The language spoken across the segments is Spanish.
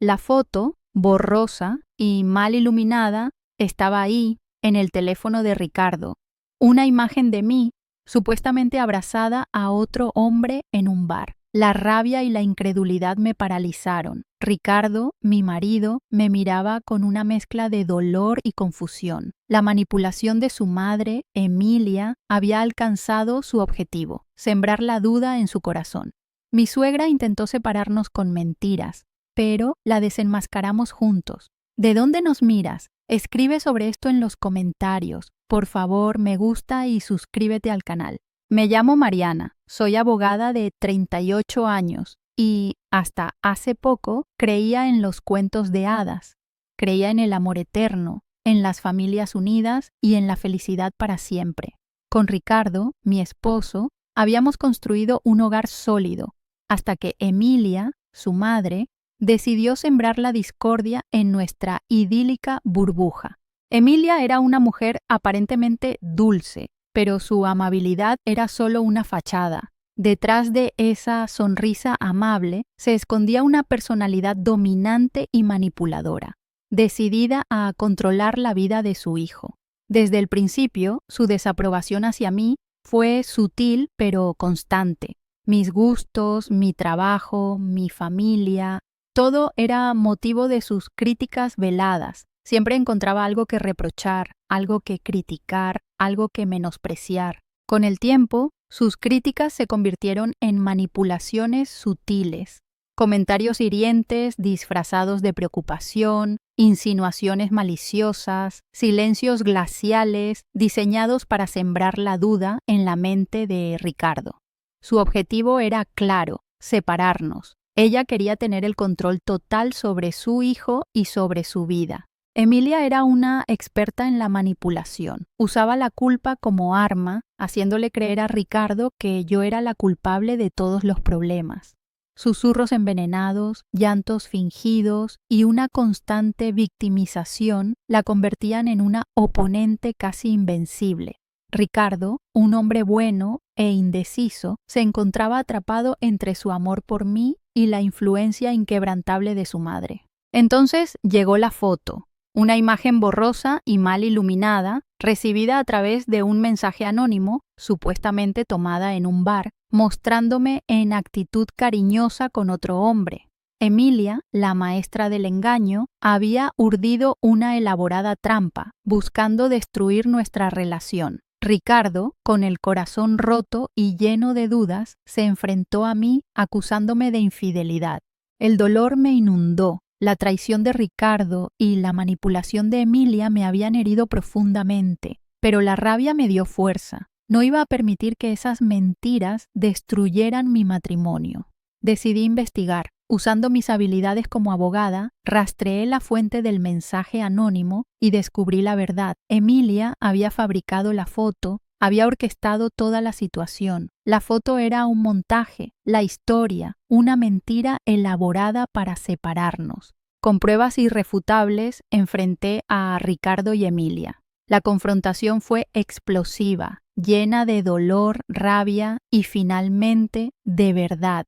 La foto, borrosa y mal iluminada, estaba ahí, en el teléfono de Ricardo. Una imagen de mí, supuestamente abrazada a otro hombre en un bar. La rabia y la incredulidad me paralizaron. Ricardo, mi marido, me miraba con una mezcla de dolor y confusión. La manipulación de su madre, Emilia, había alcanzado su objetivo, sembrar la duda en su corazón. Mi suegra intentó separarnos con mentiras, pero la desenmascaramos juntos. ¿De dónde nos miras? Escribe sobre esto en los comentarios. Por favor, me gusta y suscríbete al canal. Me llamo Mariana, soy abogada de 38 años y hasta hace poco creía en los cuentos de hadas. Creía en el amor eterno, en las familias unidas y en la felicidad para siempre. Con Ricardo, mi esposo, habíamos construido un hogar sólido, hasta que Emilia, su madre, decidió sembrar la discordia en nuestra idílica burbuja. Emilia era una mujer aparentemente dulce, pero su amabilidad era solo una fachada. Detrás de esa sonrisa amable se escondía una personalidad dominante y manipuladora, decidida a controlar la vida de su hijo. Desde el principio, su desaprobación hacia mí fue sutil pero constante. Mis gustos, mi trabajo, mi familia, todo era motivo de sus críticas veladas. Siempre encontraba algo que reprochar, algo que criticar, algo que menospreciar. Con el tiempo, sus críticas se convirtieron en manipulaciones sutiles, comentarios hirientes disfrazados de preocupación, insinuaciones maliciosas, silencios glaciales diseñados para sembrar la duda en la mente de Ricardo. Su objetivo era claro: separarnos. Ella quería tener el control total sobre su hijo y sobre su vida. Emilia era una experta en la manipulación. Usaba la culpa como arma, haciéndole creer a Ricardo que yo era la culpable de todos los problemas. Susurros envenenados, llantos fingidos y una constante victimización la convertían en una oponente casi invencible. Ricardo, un hombre bueno e indeciso, se encontraba atrapado entre su amor por mí y la influencia inquebrantable de su madre. Entonces llegó la foto, una imagen borrosa y mal iluminada, recibida a través de un mensaje anónimo, supuestamente tomada en un bar, mostrándome en actitud cariñosa con otro hombre. Emilia, la maestra del engaño, había urdido una elaborada trampa, buscando destruir nuestra relación. Ricardo, con el corazón roto y lleno de dudas, se enfrentó a mí acusándome de infidelidad. El dolor me inundó. La traición de Ricardo y la manipulación de Emilia me habían herido profundamente, pero la rabia me dio fuerza. No iba a permitir que esas mentiras destruyeran mi matrimonio. Decidí investigar. Usando mis habilidades como abogada, rastreé la fuente del mensaje anónimo y descubrí la verdad. Emilia había fabricado la foto, había orquestado toda la situación. La foto era un montaje, la historia, una mentira elaborada para separarnos. Con pruebas irrefutables, enfrenté a Ricardo y Emilia. La confrontación fue explosiva, llena de dolor, rabia y finalmente de verdad.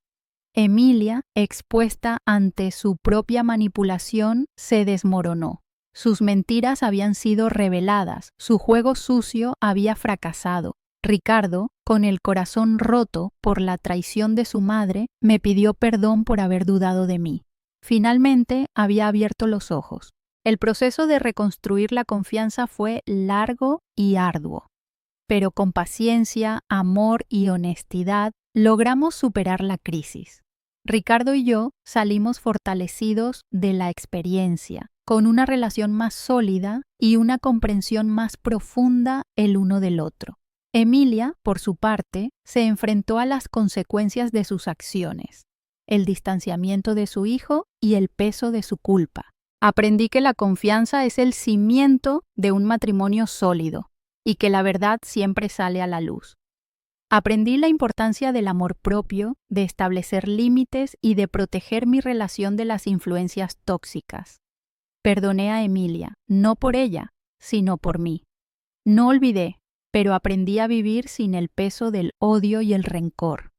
Emilia, expuesta ante su propia manipulación, se desmoronó. Sus mentiras habían sido reveladas, su juego sucio había fracasado. Ricardo, con el corazón roto por la traición de su madre, me pidió perdón por haber dudado de mí. Finalmente había abierto los ojos. El proceso de reconstruir la confianza fue largo y arduo, pero con paciencia, amor y honestidad logramos superar la crisis. Ricardo y yo salimos fortalecidos de la experiencia, con una relación más sólida y una comprensión más profunda el uno del otro. Emilia, por su parte, se enfrentó a las consecuencias de sus acciones, el distanciamiento de su hijo y el peso de su culpa. Aprendí que la confianza es el cimiento de un matrimonio sólido y que la verdad siempre sale a la luz. Aprendí la importancia del amor propio, de establecer límites y de proteger mi relación de las influencias tóxicas. Perdoné a Emilia, no por ella, sino por mí. No olvidé, pero aprendí a vivir sin el peso del odio y el rencor.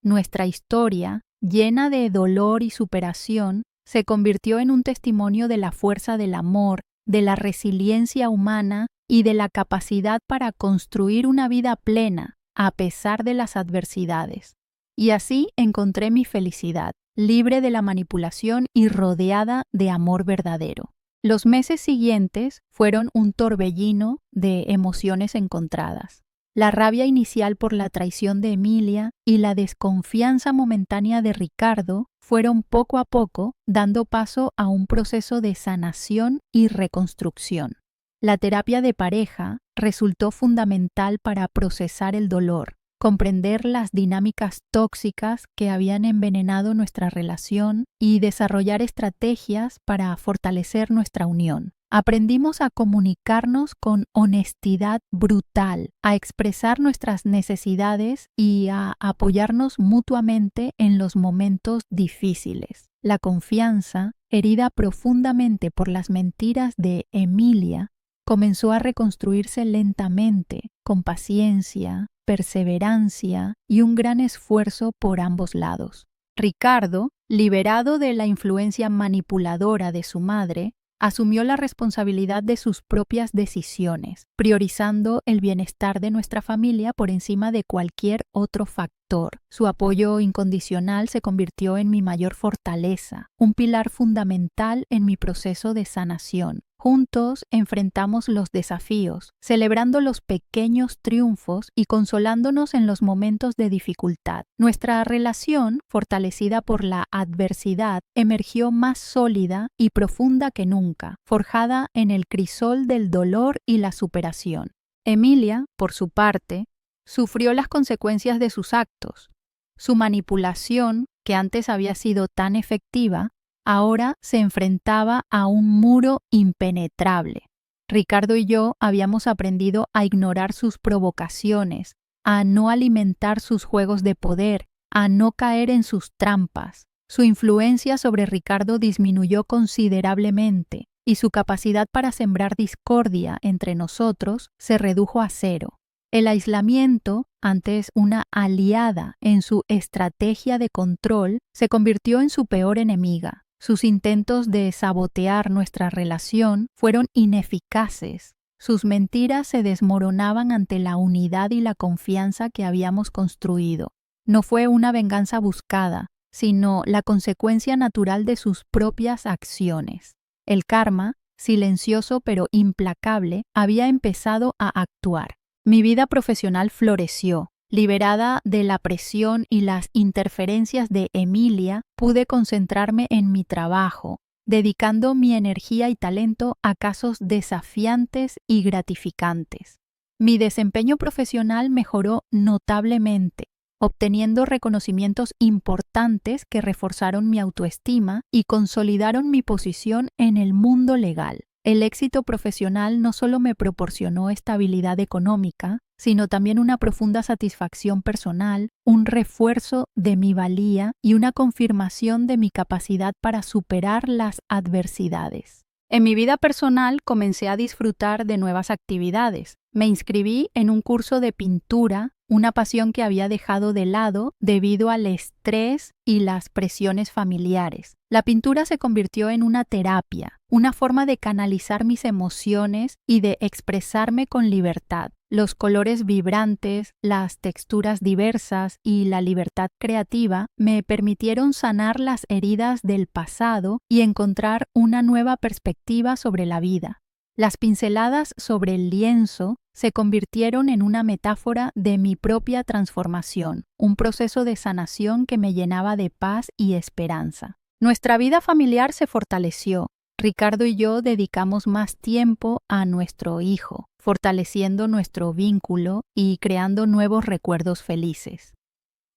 Nuestra historia, llena de dolor y superación, se convirtió en un testimonio de la fuerza del amor, de la resiliencia humana y de la capacidad para construir una vida plena a pesar de las adversidades. Y así encontré mi felicidad, libre de la manipulación y rodeada de amor verdadero. Los meses siguientes fueron un torbellino de emociones encontradas. La rabia inicial por la traición de Emilia y la desconfianza momentánea de Ricardo fueron poco a poco dando paso a un proceso de sanación y reconstrucción. La terapia de pareja resultó fundamental para procesar el dolor, comprender las dinámicas tóxicas que habían envenenado nuestra relación y desarrollar estrategias para fortalecer nuestra unión. Aprendimos a comunicarnos con honestidad brutal, a expresar nuestras necesidades y a apoyarnos mutuamente en los momentos difíciles. La confianza, herida profundamente por las mentiras de Emilia, comenzó a reconstruirse lentamente, con paciencia, perseverancia y un gran esfuerzo por ambos lados. Ricardo, liberado de la influencia manipuladora de su madre, asumió la responsabilidad de sus propias decisiones, priorizando el bienestar de nuestra familia por encima de cualquier otro factor. Su apoyo incondicional se convirtió en mi mayor fortaleza, un pilar fundamental en mi proceso de sanación. Juntos enfrentamos los desafíos, celebrando los pequeños triunfos y consolándonos en los momentos de dificultad. Nuestra relación, fortalecida por la adversidad, emergió más sólida y profunda que nunca, forjada en el crisol del dolor y la superación. Emilia, por su parte, sufrió las consecuencias de sus actos. Su manipulación, que antes había sido tan efectiva, ahora se enfrentaba a un muro impenetrable. Ricardo y yo habíamos aprendido a ignorar sus provocaciones, a no alimentar sus juegos de poder, a no caer en sus trampas. Su influencia sobre Ricardo disminuyó considerablemente y su capacidad para sembrar discordia entre nosotros se redujo a cero. El aislamiento, antes una aliada en su estrategia de control, se convirtió en su peor enemiga. Sus intentos de sabotear nuestra relación fueron ineficaces. Sus mentiras se desmoronaban ante la unidad y la confianza que habíamos construido. No fue una venganza buscada, sino la consecuencia natural de sus propias acciones. El karma, silencioso pero implacable, había empezado a actuar. Mi vida profesional floreció. Liberada de la presión y las interferencias de Emilia, pude concentrarme en mi trabajo, dedicando mi energía y talento a casos desafiantes y gratificantes. Mi desempeño profesional mejoró notablemente, obteniendo reconocimientos importantes que reforzaron mi autoestima y consolidaron mi posición en el mundo legal. El éxito profesional no solo me proporcionó estabilidad económica, sino también una profunda satisfacción personal, un refuerzo de mi valía y una confirmación de mi capacidad para superar las adversidades. En mi vida personal comencé a disfrutar de nuevas actividades. Me inscribí en un curso de pintura, una pasión que había dejado de lado debido al estrés y las presiones familiares. La pintura se convirtió en una terapia, una forma de canalizar mis emociones y de expresarme con libertad. Los colores vibrantes, las texturas diversas y la libertad creativa me permitieron sanar las heridas del pasado y encontrar una nueva perspectiva sobre la vida. Las pinceladas sobre el lienzo se convirtieron en una metáfora de mi propia transformación, un proceso de sanación que me llenaba de paz y esperanza. Nuestra vida familiar se fortaleció. Ricardo y yo dedicamos más tiempo a nuestro hijo, fortaleciendo nuestro vínculo y creando nuevos recuerdos felices.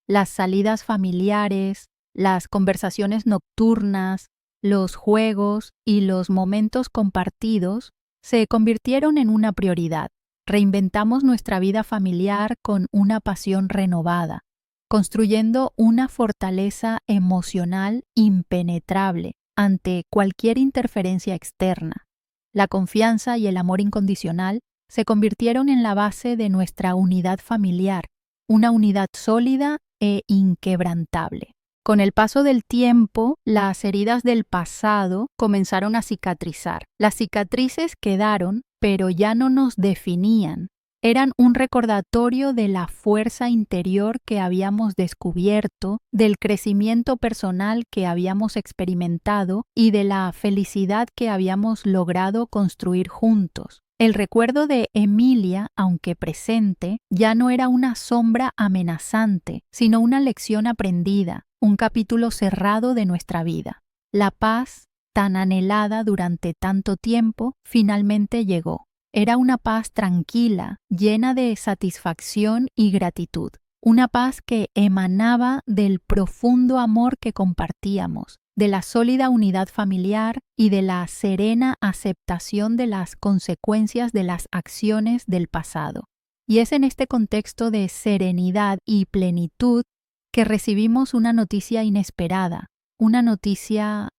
Las salidas familiares, las conversaciones nocturnas, los juegos y los momentos compartidos se convirtieron en una prioridad. Reinventamos nuestra vida familiar con una pasión renovada, construyendo una fortaleza emocional impenetrable ante cualquier interferencia externa. La confianza y el amor incondicional se convirtieron en la base de nuestra unidad familiar, una unidad sólida e inquebrantable. Con el paso del tiempo, las heridas del pasado comenzaron a cicatrizar. Las cicatrices quedaron, pero ya no nos definían. Eran un recordatorio de la fuerza interior que habíamos descubierto, del crecimiento personal que habíamos experimentado y de la felicidad que habíamos logrado construir juntos. El recuerdo de Emilia, aunque presente, ya no era una sombra amenazante, sino una lección aprendida, un capítulo cerrado de nuestra vida. La paz, tan anhelada durante tanto tiempo, finalmente llegó. Era una paz tranquila, llena de satisfacción y gratitud. Una paz que emanaba del profundo amor que compartíamos, de la sólida unidad familiar y de la serena aceptación de las consecuencias de las acciones del pasado. Y es en este contexto de serenidad y plenitud que recibimos una noticia inesperada, una noticia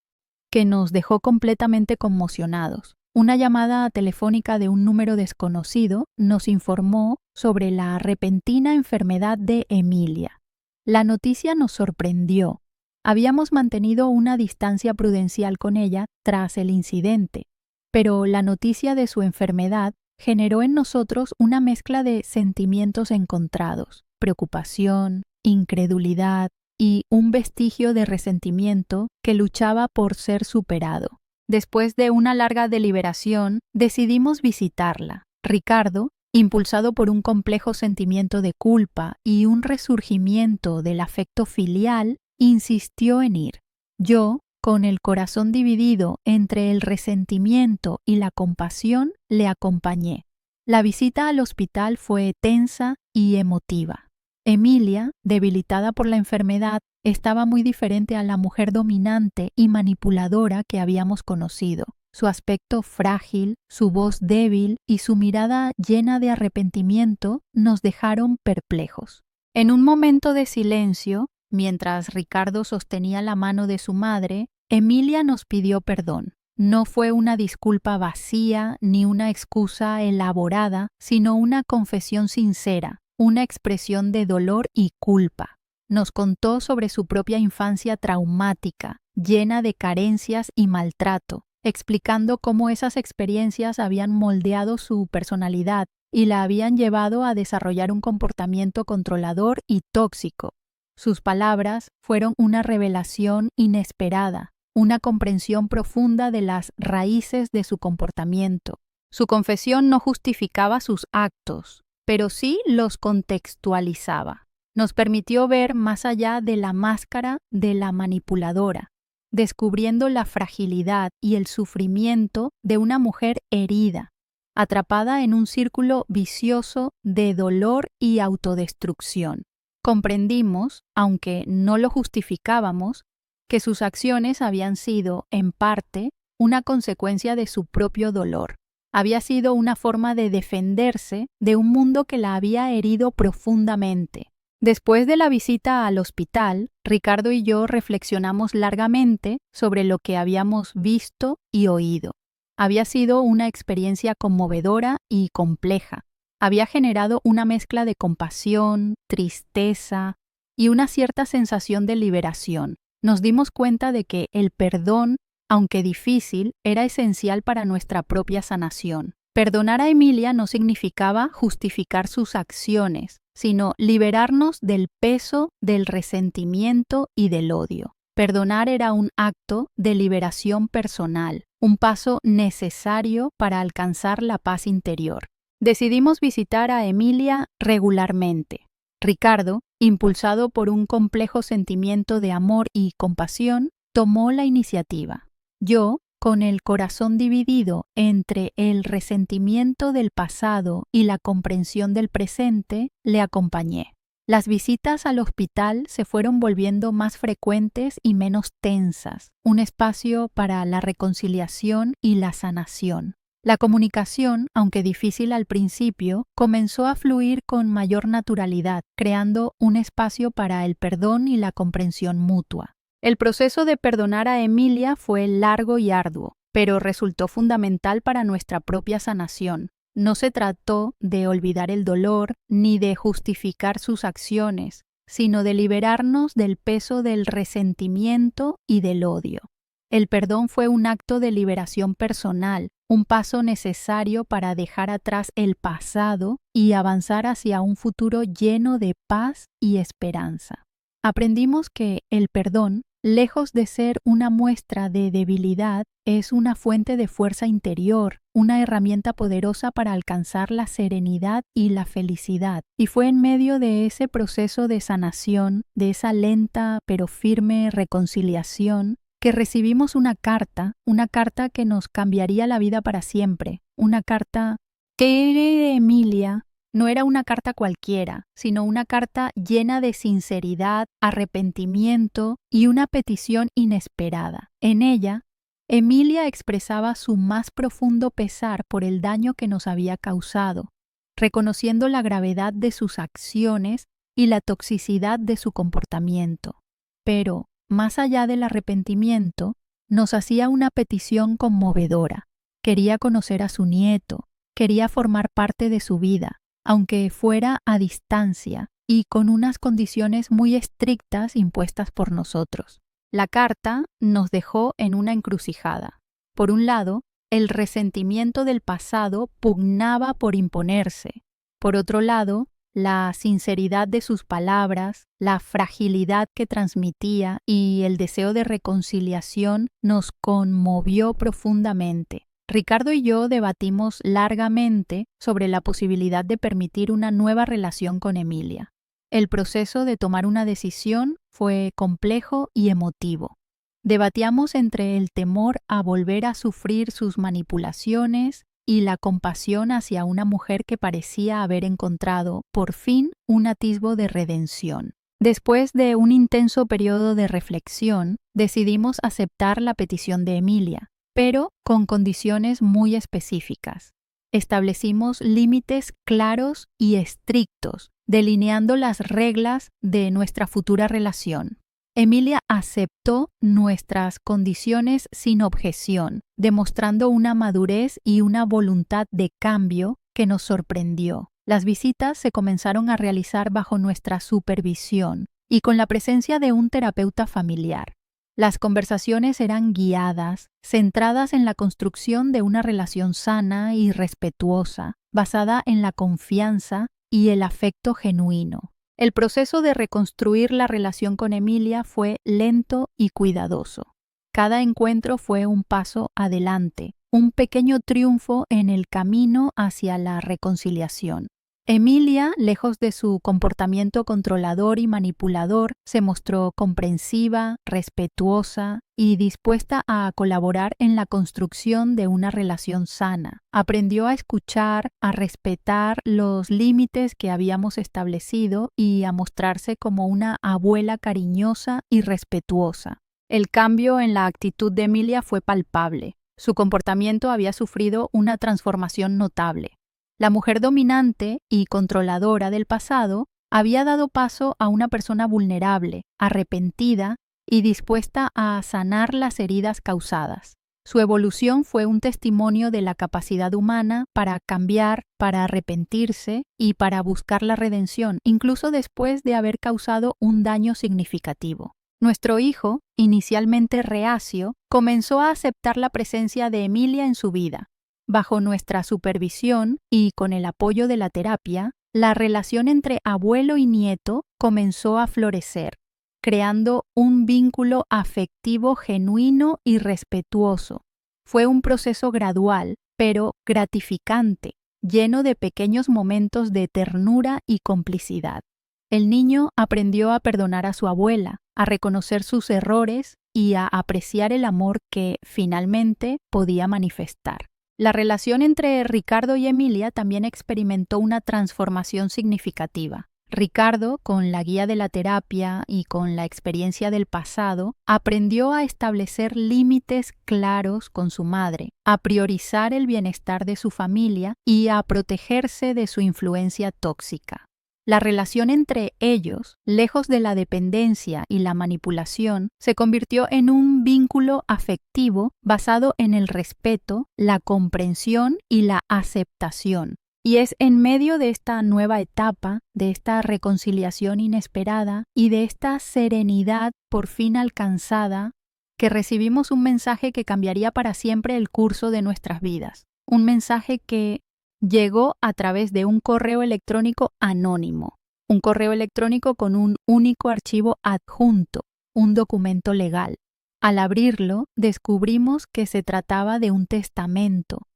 que nos dejó completamente conmocionados. Una llamada telefónica de un número desconocido nos informó sobre la repentina enfermedad de Emilia. La noticia nos sorprendió. Habíamos mantenido una distancia prudencial con ella tras el incidente, pero la noticia de su enfermedad generó en nosotros una mezcla de sentimientos encontrados: preocupación, incredulidad y un vestigio de resentimiento que luchaba por ser superado. Después de una larga deliberación, decidimos visitarla. Ricardo, impulsado por un complejo sentimiento de culpa y un resurgimiento del afecto filial, insistió en ir. Yo, con el corazón dividido entre el resentimiento y la compasión, le acompañé. La visita al hospital fue tensa y emotiva. Emilia, debilitada por la enfermedad, estaba muy diferente a la mujer dominante y manipuladora que habíamos conocido. Su aspecto frágil, su voz débil y su mirada llena de arrepentimiento nos dejaron perplejos. En un momento de silencio, mientras Ricardo sostenía la mano de su madre, Emilia nos pidió perdón. No fue una disculpa vacía ni una excusa elaborada, sino una confesión sincera, una expresión de dolor y culpa. Nos contó sobre su propia infancia traumática, llena de carencias y maltrato, explicando cómo esas experiencias habían moldeado su personalidad y la habían llevado a desarrollar un comportamiento controlador y tóxico. Sus palabras fueron una revelación inesperada, una comprensión profunda de las raíces de su comportamiento. Su confesión no justificaba sus actos, pero sí los contextualizaba. Nos permitió ver más allá de la máscara de la manipuladora, descubriendo la fragilidad y el sufrimiento de una mujer herida, atrapada en un círculo vicioso de dolor y autodestrucción. Comprendimos, aunque no lo justificábamos, que sus acciones habían sido, en parte, una consecuencia de su propio dolor. Había sido una forma de defenderse de un mundo que la había herido profundamente. Después de la visita al hospital, Ricardo y yo reflexionamos largamente sobre lo que habíamos visto y oído. Había sido una experiencia conmovedora y compleja. Había generado una mezcla de compasión, tristeza y una cierta sensación de liberación. Nos dimos cuenta de que el perdón, aunque difícil, era esencial para nuestra propia sanación. Perdonar a Emilia no significaba justificar sus acciones, sino liberarnos del peso del resentimiento y del odio. Perdonar era un acto de liberación personal, un paso necesario para alcanzar la paz interior. Decidimos visitar a Emilia regularmente. Ricardo, impulsado por un complejo sentimiento de amor y compasión, tomó la iniciativa. Yo, con el corazón dividido entre el resentimiento del pasado y la comprensión del presente, le acompañé. Las visitas al hospital se fueron volviendo más frecuentes y menos tensas, un espacio para la reconciliación y la sanación. La comunicación, aunque difícil al principio, comenzó a fluir con mayor naturalidad, creando un espacio para el perdón y la comprensión mutua. El proceso de perdonar a Emilia fue largo y arduo, pero resultó fundamental para nuestra propia sanación. No se trató de olvidar el dolor ni de justificar sus acciones, sino de liberarnos del peso del resentimiento y del odio. El perdón fue un acto de liberación personal, un paso necesario para dejar atrás el pasado y avanzar hacia un futuro lleno de paz y esperanza. Aprendimos que el perdón, lejos de ser una muestra de debilidad, es una fuente de fuerza interior, una herramienta poderosa para alcanzar la serenidad y la felicidad. Y fue en medio de ese proceso de sanación, de esa lenta pero firme reconciliación, que recibimos una carta que nos cambiaría la vida para siempre, una carta que de Emilia. No era una carta cualquiera, sino una carta llena de sinceridad, arrepentimiento y una petición inesperada. En ella, Emilia expresaba su más profundo pesar por el daño que nos había causado, reconociendo la gravedad de sus acciones y la toxicidad de su comportamiento. Pero, más allá del arrepentimiento, nos hacía una petición conmovedora. Quería conocer a su nieto, quería formar parte de su vida, aunque fuera a distancia y con unas condiciones muy estrictas impuestas por nosotros. La carta nos dejó en una encrucijada. Por un lado, el resentimiento del pasado pugnaba por imponerse. Por otro lado, la sinceridad de sus palabras, la fragilidad que transmitía y el deseo de reconciliación nos conmovió profundamente. Ricardo y yo debatimos largamente sobre la posibilidad de permitir una nueva relación con Emilia. El proceso de tomar una decisión fue complejo y emotivo. Debatíamos entre el temor a volver a sufrir sus manipulaciones y la compasión hacia una mujer que parecía haber encontrado, por fin, un atisbo de redención. Después de un intenso periodo de reflexión, decidimos aceptar la petición de Emilia, pero con condiciones muy específicas. Establecimos límites claros y estrictos, delineando las reglas de nuestra futura relación. Emilia aceptó nuestras condiciones sin objeción, demostrando una madurez y una voluntad de cambio que nos sorprendió. Las visitas se comenzaron a realizar bajo nuestra supervisión y con la presencia de un terapeuta familiar. Las conversaciones eran guiadas, centradas en la construcción de una relación sana y respetuosa, basada en la confianza y el afecto genuino. El proceso de reconstruir la relación con Emilia fue lento y cuidadoso. Cada encuentro fue un paso adelante, un pequeño triunfo en el camino hacia la reconciliación. Emilia, lejos de su comportamiento controlador y manipulador, se mostró comprensiva, respetuosa y dispuesta a colaborar en la construcción de una relación sana. Aprendió a escuchar, a respetar los límites que habíamos establecido y a mostrarse como una abuela cariñosa y respetuosa. El cambio en la actitud de Emilia fue palpable. Su comportamiento había sufrido una transformación notable. La mujer dominante y controladora del pasado había dado paso a una persona vulnerable, arrepentida y dispuesta a sanar las heridas causadas. Su evolución fue un testimonio de la capacidad humana para cambiar, para arrepentirse y para buscar la redención, incluso después de haber causado un daño significativo. Nuestro hijo, inicialmente reacio, comenzó a aceptar la presencia de Emilia en su vida. Bajo nuestra supervisión y con el apoyo de la terapia, la relación entre abuelo y nieto comenzó a florecer, creando un vínculo afectivo genuino y respetuoso. Fue un proceso gradual, pero gratificante, lleno de pequeños momentos de ternura y complicidad. El niño aprendió a perdonar a su abuela, a reconocer sus errores y a apreciar el amor que finalmente podía manifestar. La relación entre Ricardo y Emilia también experimentó una transformación significativa. Ricardo, con la guía de la terapia y con la experiencia del pasado, aprendió a establecer límites claros con su madre, a priorizar el bienestar de su familia y a protegerse de su influencia tóxica. La relación entre ellos, lejos de la dependencia y la manipulación, se convirtió en un vínculo afectivo basado en el respeto, la comprensión y la aceptación. Y es en medio de esta nueva etapa, de esta reconciliación inesperada y de esta serenidad por fin alcanzada, que recibimos un mensaje que cambiaría para siempre el curso de nuestras vidas. Un mensaje que llegó a través de un correo electrónico anónimo, un correo electrónico con un único archivo adjunto, un documento legal. Al abrirlo, descubrimos que se trataba de un testamento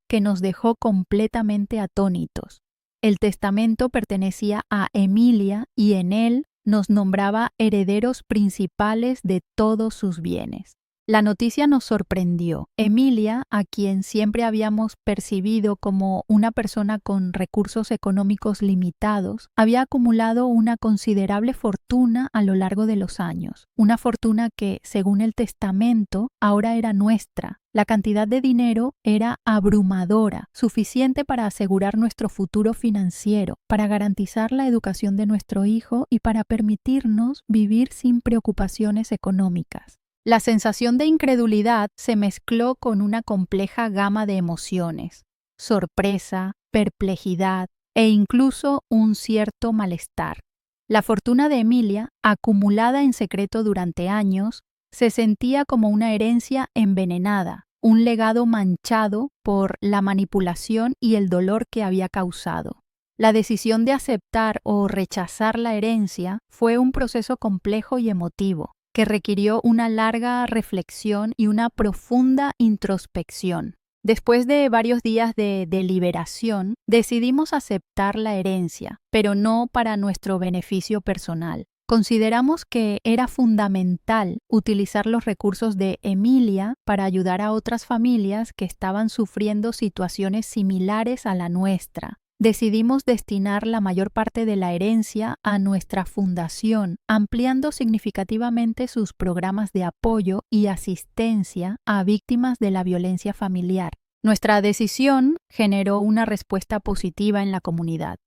que nos dejó completamente atónitos. El testamento pertenecía a Emilia y en él nos nombraba herederos principales de todos sus bienes. La noticia nos sorprendió. Emilia, a quien siempre habíamos percibido como una persona con recursos económicos limitados, había acumulado una considerable fortuna a lo largo de los años. Una fortuna que, según el testamento, ahora era nuestra. La cantidad de dinero era abrumadora, suficiente para asegurar nuestro futuro financiero, para garantizar la educación de nuestro hijo y para permitirnos vivir sin preocupaciones económicas. La sensación de incredulidad se mezcló con una compleja gama de emociones: sorpresa, perplejidad e incluso un cierto malestar. La fortuna de Emilia, acumulada en secreto durante años, se sentía como una herencia envenenada, un legado manchado por la manipulación y el dolor que había causado. La decisión de aceptar o rechazar la herencia fue un proceso complejo y emotivo, que requirió una larga reflexión y una profunda introspección. Después de varios días de deliberación, decidimos aceptar la herencia, pero no para nuestro beneficio personal. Consideramos que era fundamental utilizar los recursos de Emilia para ayudar a otras familias que estaban sufriendo situaciones similares a la nuestra. Decidimos destinar la mayor parte de la herencia a nuestra fundación, ampliando significativamente sus programas de apoyo y asistencia a víctimas de la violencia familiar. Nuestra decisión generó una respuesta positiva en la comunidad.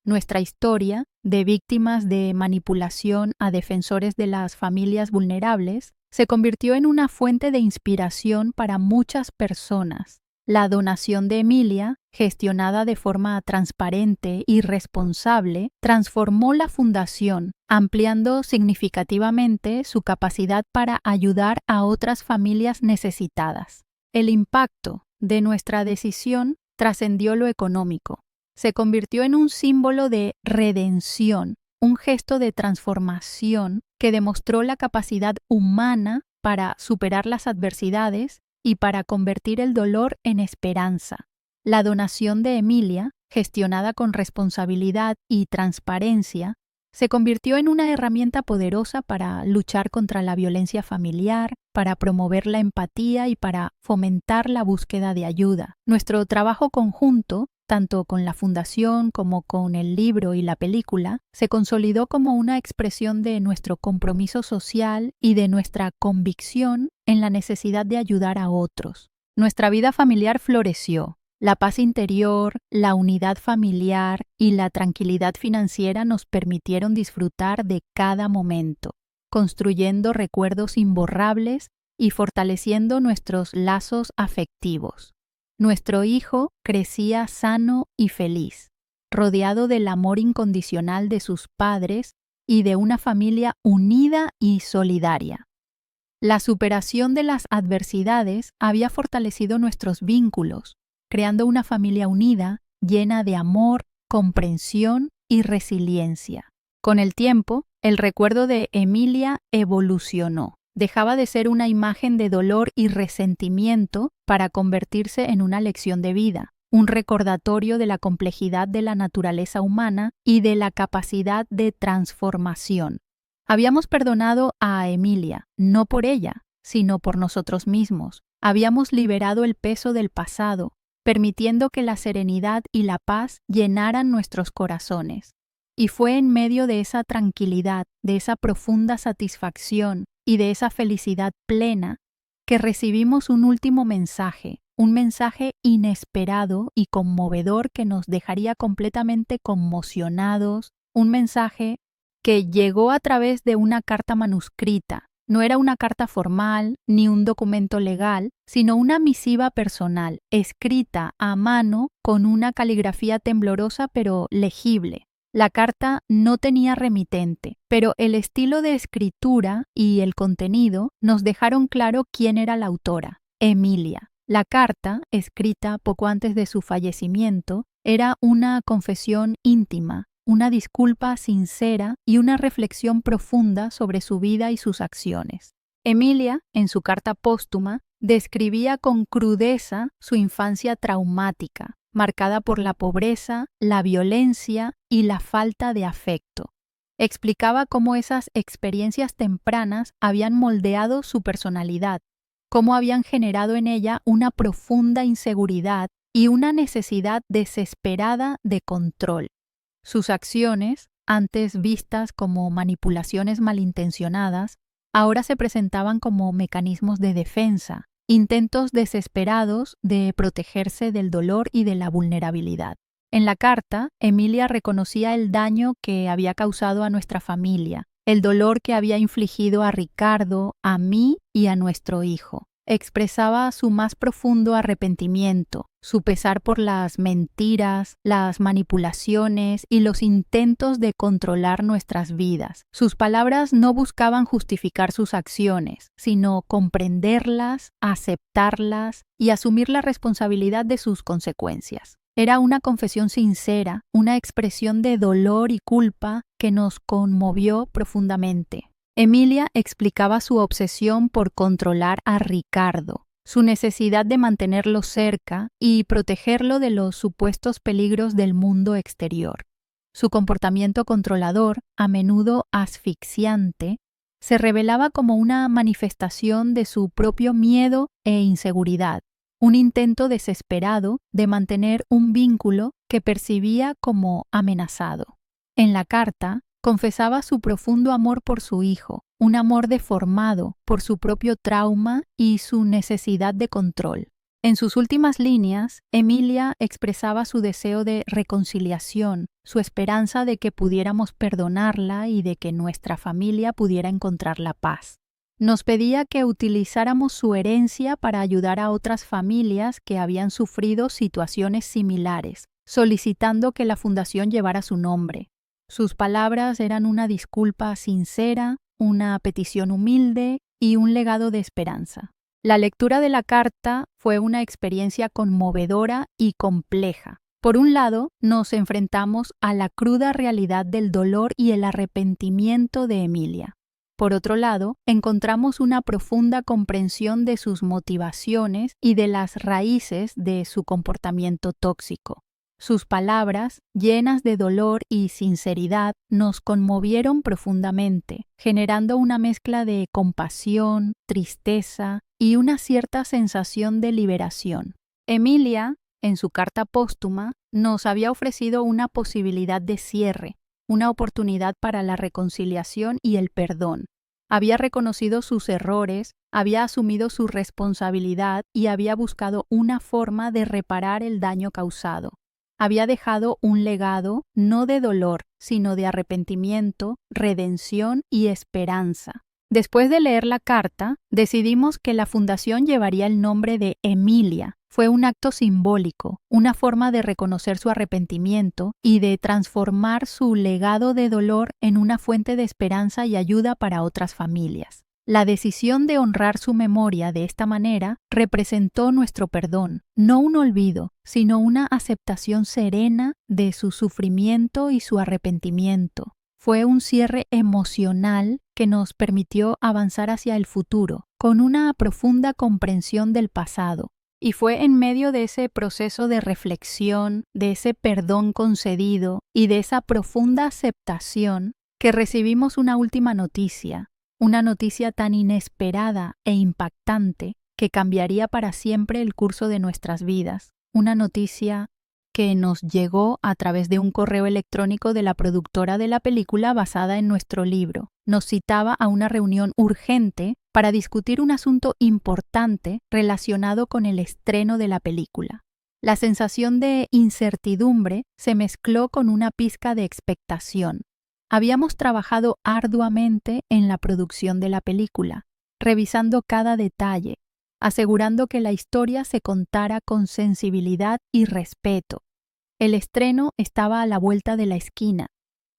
Nuestra historia, de víctimas de manipulación a defensores de las familias vulnerables, se convirtió en una fuente de inspiración para muchas personas. La donación de Emilia, gestionada de forma transparente y responsable, transformó la fundación, ampliando significativamente su capacidad para ayudar a otras familias necesitadas. El impacto de nuestra decisión trascendió lo económico. Se convirtió en un símbolo de redención, un gesto de transformación que demostró la capacidad humana para superar las adversidades y para convertir el dolor en esperanza. La donación de Emilia, gestionada con responsabilidad y transparencia, se convirtió en una herramienta poderosa para luchar contra la violencia familiar, para promover la empatía y para fomentar la búsqueda de ayuda. Nuestro trabajo conjunto, tanto con la fundación como con el libro y la película, se consolidó como una expresión de nuestro compromiso social y de nuestra convicción en la necesidad de ayudar a otros. Nuestra vida familiar floreció. La paz interior, la unidad familiar y la tranquilidad financiera nos permitieron disfrutar de cada momento, construyendo recuerdos imborrables y fortaleciendo nuestros lazos afectivos. Nuestro hijo crecía sano y feliz, rodeado del amor incondicional de sus padres y de una familia unida y solidaria. La superación de las adversidades había fortalecido nuestros vínculos, creando una familia unida, llena de amor, comprensión y resiliencia. Con el tiempo, el recuerdo de Emilia evolucionó. Dejaba de ser una imagen de dolor y resentimiento para convertirse en una lección de vida, un recordatorio de la complejidad de la naturaleza humana y de la capacidad de transformación. Habíamos perdonado a Emilia, no por ella, sino por nosotros mismos. Habíamos liberado el peso del pasado, permitiendo que la serenidad y la paz llenaran nuestros corazones. Y fue en medio de esa tranquilidad, de esa profunda satisfacción y de esa felicidad plena que recibimos un último mensaje, un mensaje inesperado y conmovedor que nos dejaría completamente conmocionados, un mensaje que llegó a través de una carta manuscrita. No era una carta formal ni un documento legal, sino una misiva personal, escrita a mano con una caligrafía temblorosa pero legible. La carta no tenía remitente, pero el estilo de escritura y el contenido nos dejaron claro quién era la autora, Emilia. La carta, escrita poco antes de su fallecimiento, era una confesión íntima, una disculpa sincera y una reflexión profunda sobre su vida y sus acciones. Emilia, en su carta póstuma, describía con crudeza su infancia traumática, marcada por la pobreza, la violencia y la falta de afecto. Explicaba cómo esas experiencias tempranas habían moldeado su personalidad, cómo habían generado en ella una profunda inseguridad y una necesidad desesperada de control. Sus acciones, antes vistas como manipulaciones malintencionadas, ahora se presentaban como mecanismos de defensa, intentos desesperados de protegerse del dolor y de la vulnerabilidad. En la carta, Emilia reconocía el daño que había causado a nuestra familia, el dolor que había infligido a Ricardo, a mí y a nuestro hijo. Expresaba su más profundo arrepentimiento, su pesar por las mentiras, las manipulaciones y los intentos de controlar nuestras vidas. Sus palabras no buscaban justificar sus acciones, sino comprenderlas, aceptarlas y asumir la responsabilidad de sus consecuencias. Era una confesión sincera, una expresión de dolor y culpa que nos conmovió profundamente. Emilia explicaba su obsesión por controlar a Ricardo, su necesidad de mantenerlo cerca y protegerlo de los supuestos peligros del mundo exterior. Su comportamiento controlador, a menudo asfixiante, se revelaba como una manifestación de su propio miedo e inseguridad, un intento desesperado de mantener un vínculo que percibía como amenazado. En la carta, confesaba su profundo amor por su hijo, un amor deformado por su propio trauma y su necesidad de control. En sus últimas líneas, Emilia expresaba su deseo de reconciliación, su esperanza de que pudiéramos perdonarla y de que nuestra familia pudiera encontrar la paz. Nos pedía que utilizáramos su herencia para ayudar a otras familias que habían sufrido situaciones similares, solicitando que la fundación llevara su nombre. Sus palabras eran una disculpa sincera, una petición humilde y un legado de esperanza. La lectura de la carta fue una experiencia conmovedora y compleja. Por un lado, nos enfrentamos a la cruda realidad del dolor y el arrepentimiento de Emilia. Por otro lado, encontramos una profunda comprensión de sus motivaciones y de las raíces de su comportamiento tóxico. Sus palabras, llenas de dolor y sinceridad, nos conmovieron profundamente, generando una mezcla de compasión, tristeza y una cierta sensación de liberación. Emilia, en su carta póstuma, nos había ofrecido una posibilidad de cierre, una oportunidad para la reconciliación y el perdón. Había reconocido sus errores, había asumido su responsabilidad y había buscado una forma de reparar el daño causado. Había dejado un legado no de dolor, sino de arrepentimiento, redención y esperanza. Después de leer la carta, decidimos que la fundación llevaría el nombre de Emilia. Fue un acto simbólico, una forma de reconocer su arrepentimiento y de transformar su legado de dolor en una fuente de esperanza y ayuda para otras familias. La decisión de honrar su memoria de esta manera representó nuestro perdón, no un olvido, sino una aceptación serena de su sufrimiento y su arrepentimiento. Fue un cierre emocional que nos permitió avanzar hacia el futuro, con una profunda comprensión del pasado. Y fue en medio de ese proceso de reflexión, de ese perdón concedido y de esa profunda aceptación que recibimos una última noticia. Una noticia tan inesperada e impactante que cambiaría para siempre el curso de nuestras vidas. Una noticia que nos llegó a través de un correo electrónico de la productora de la película basada en nuestro libro. Nos citaba a una reunión urgente para discutir un asunto importante relacionado con el estreno de la película. La sensación de incertidumbre se mezcló con una pizca de expectación. Habíamos trabajado arduamente en la producción de la película, revisando cada detalle, asegurando que la historia se contara con sensibilidad y respeto. El estreno estaba a la vuelta de la esquina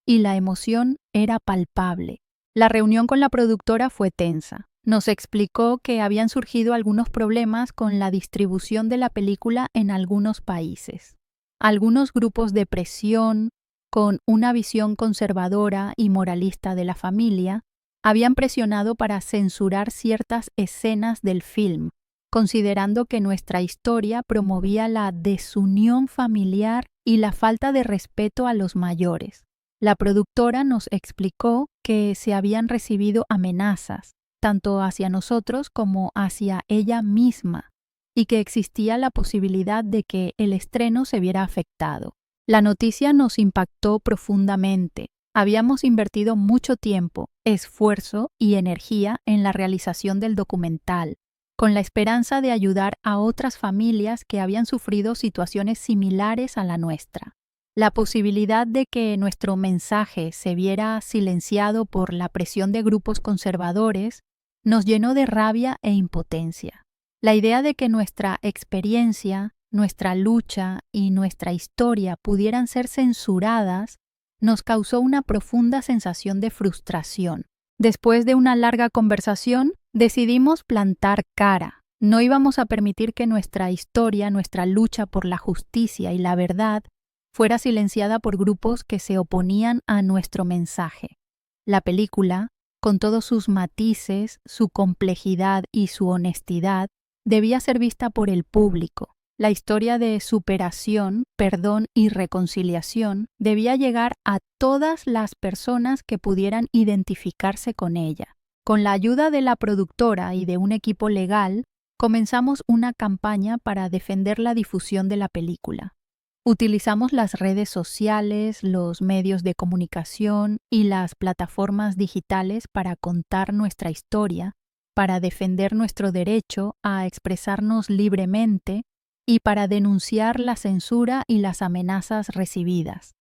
y la emoción era palpable. La reunión con la productora fue tensa. Nos explicó que habían surgido algunos problemas con la distribución de la película en algunos países. Algunos grupos de presión, con una visión conservadora y moralista de la familia, habían presionado para censurar ciertas escenas del film, considerando que nuestra historia promovía la desunión familiar y la falta de respeto a los mayores. La productora nos explicó que se habían recibido amenazas, tanto hacia nosotros como hacia ella misma, y que existía la posibilidad de que el estreno se viera afectado. La noticia nos impactó profundamente. Habíamos invertido mucho tiempo, esfuerzo y energía en la realización del documental, con la esperanza de ayudar a otras familias que habían sufrido situaciones similares a la nuestra. La posibilidad de que nuestro mensaje se viera silenciado por la presión de grupos conservadores nos llenó de rabia e impotencia. La idea de que nuestra experiencia, nuestra lucha y nuestra historia pudieran ser censuradas nos causó una profunda sensación de frustración. Después de una larga conversación, decidimos plantar cara. No íbamos a permitir que nuestra historia, nuestra lucha por la justicia y la verdad, fuera silenciada por grupos que se oponían a nuestro mensaje. La película, con todos sus matices, su complejidad y su honestidad, debía ser vista por el público. La historia de superación, perdón y reconciliación debía llegar a todas las personas que pudieran identificarse con ella. Con la ayuda de la productora y de un equipo legal, comenzamos una campaña para defender la difusión de la película. Utilizamos las redes sociales, los medios de comunicación y las plataformas digitales para contar nuestra historia, para defender nuestro derecho a expresarnos libremente y para denunciar la censura y las amenazas recibidas.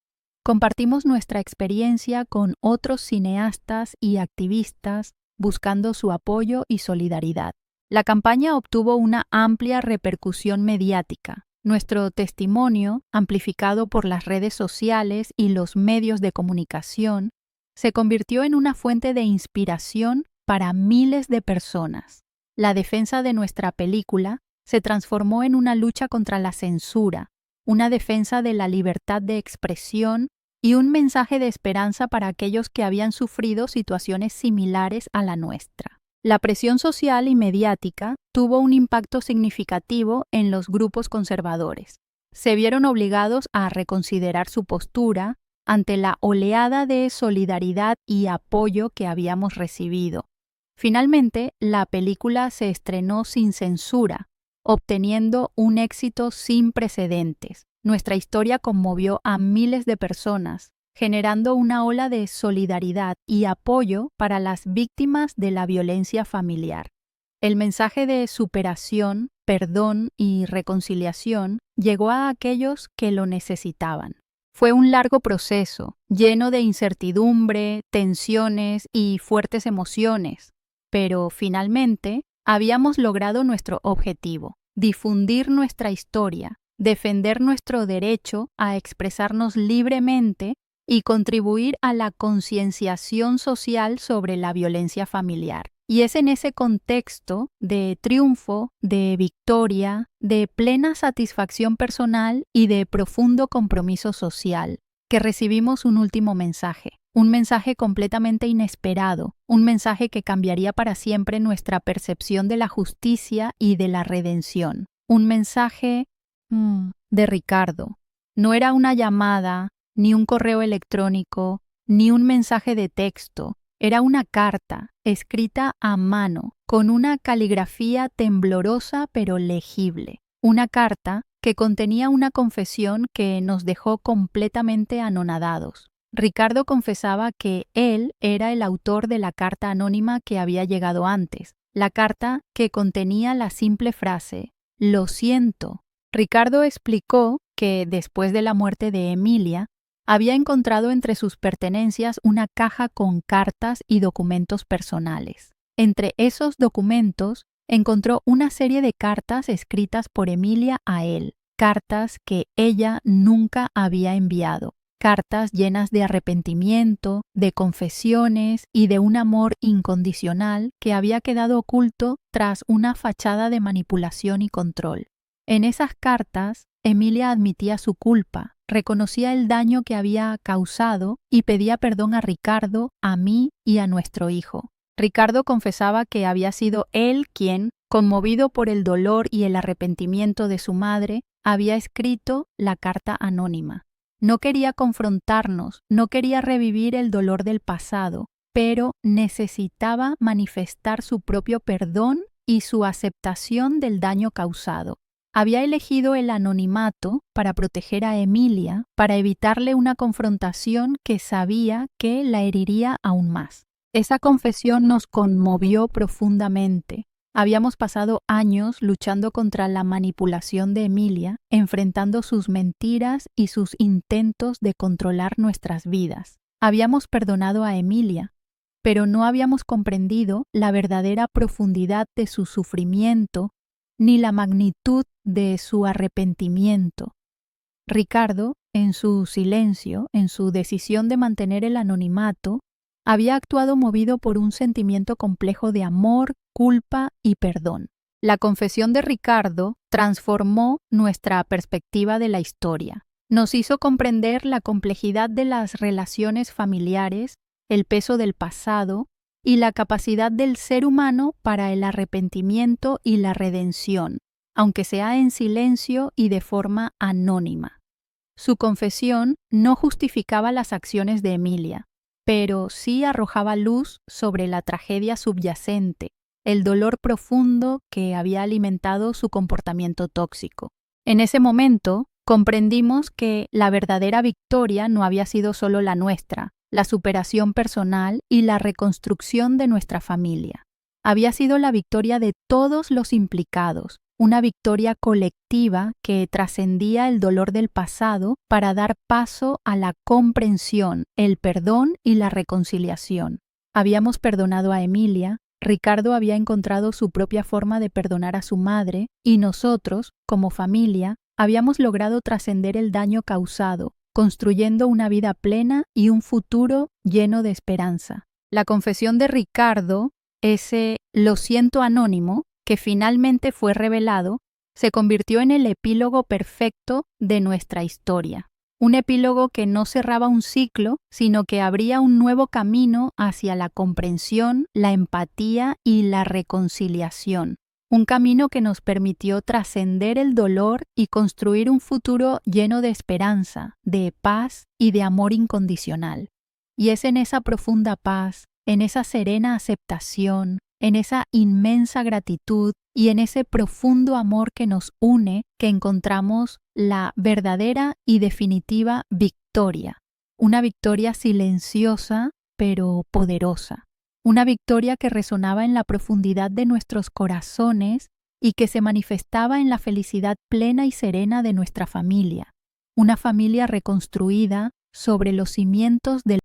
Compartimos nuestra experiencia con otros cineastas y activistas buscando su apoyo y solidaridad. La campaña obtuvo una amplia repercusión mediática. Nuestro testimonio, amplificado por las redes sociales y los medios de comunicación, se convirtió en una fuente de inspiración para miles de personas. La defensa de nuestra película se transformó en una lucha contra la censura, una defensa de la libertad de expresión y un mensaje de esperanza para aquellos que habían sufrido situaciones similares a la nuestra. La presión social y mediática tuvo un impacto significativo en los grupos conservadores. Se vieron obligados a reconsiderar su postura ante la oleada de solidaridad y apoyo que habíamos recibido. Finalmente, la película se estrenó sin censura, obteniendo un éxito sin precedentes. Nuestra historia conmovió a miles de personas, generando una ola de solidaridad y apoyo para las víctimas de la violencia familiar. El mensaje de superación, perdón y reconciliación llegó a aquellos que lo necesitaban. Fue un largo proceso, lleno de incertidumbre, tensiones y fuertes emociones, pero finalmente habíamos logrado nuestro objetivo: difundir nuestra historia, defender nuestro derecho a expresarnos libremente y contribuir a la concienciación social sobre la violencia familiar. Y es en ese contexto de triunfo, de victoria, de plena satisfacción personal y de profundo compromiso social que recibimos un último mensaje. Un mensaje completamente inesperado, un mensaje que cambiaría para siempre nuestra percepción de la justicia y de la redención. Un mensaje de Ricardo. No era una llamada, ni un correo electrónico, ni un mensaje de texto. Era una carta, escrita a mano, con una caligrafía temblorosa pero legible. Una carta que contenía una confesión que nos dejó completamente anonadados. Ricardo confesaba que él era el autor de la carta anónima que había llegado antes, la carta que contenía la simple frase «Lo siento». Ricardo explicó que después de la muerte de Emilia, había encontrado entre sus pertenencias una caja con cartas y documentos personales. Entre esos documentos encontró una serie de cartas escritas por Emilia a él, cartas que ella nunca había enviado, cartas llenas de arrepentimiento, de confesiones y de un amor incondicional que había quedado oculto tras una fachada de manipulación y control. En esas cartas, Emilia admitía su culpa, reconocía el daño que había causado y pedía perdón a Ricardo, a mí y a nuestro hijo. Ricardo confesaba que había sido él quien, conmovido por el dolor y el arrepentimiento de su madre, había escrito la carta anónima. No quería confrontarnos, no quería revivir el dolor del pasado, pero necesitaba manifestar su propio perdón y su aceptación del daño causado. Había elegido el anonimato para proteger a Emilia, para evitarle una confrontación que sabía que la heriría aún más. Esa confesión nos conmovió profundamente. Habíamos pasado años luchando contra la manipulación de Emilia, enfrentando sus mentiras y sus intentos de controlar nuestras vidas. Habíamos perdonado a Emilia, pero no habíamos comprendido la verdadera profundidad de su sufrimiento ni la magnitud de su arrepentimiento. Ricardo, en su silencio, en su decisión de mantener el anonimato, había actuado movido por un sentimiento complejo de amor, culpa y perdón. La confesión de Ricardo transformó nuestra perspectiva de la historia. Nos hizo comprender la complejidad de las relaciones familiares, el peso del pasado y la capacidad del ser humano para el arrepentimiento y la redención, aunque sea en silencio y de forma anónima. Su confesión no justificaba las acciones de Emilia, pero sí arrojaba luz sobre la tragedia subyacente, el dolor profundo que había alimentado su comportamiento tóxico. En ese momento, comprendimos que la verdadera victoria no había sido solo la nuestra, la superación personal y la reconstrucción de nuestra familia. Había sido la victoria de todos los implicados, una victoria colectiva que trascendía el dolor del pasado para dar paso a la comprensión, el perdón y la reconciliación. Habíamos perdonado a Emilia, Ricardo había encontrado su propia forma de perdonar a su madre y nosotros, como familia, habíamos logrado trascender el daño causado, construyendo una vida plena y un futuro lleno de esperanza. La confesión de Ricardo, ese "lo siento" anónimo, que finalmente fue revelado, se convirtió en el epílogo perfecto de nuestra historia. Un epílogo que no cerraba un ciclo, sino que abría un nuevo camino hacia la comprensión, la empatía y la reconciliación. Un camino que nos permitió trascender el dolor y construir un futuro lleno de esperanza, de paz y de amor incondicional. Y es en esa profunda paz, en esa serena aceptación, en esa inmensa gratitud y en ese profundo amor que nos une que encontramos la verdadera y definitiva victoria. Una victoria silenciosa pero poderosa. Una victoria que resonaba en la profundidad de nuestros corazones y que se manifestaba en la felicidad plena y serena de nuestra familia. Una familia reconstruida sobre los cimientos del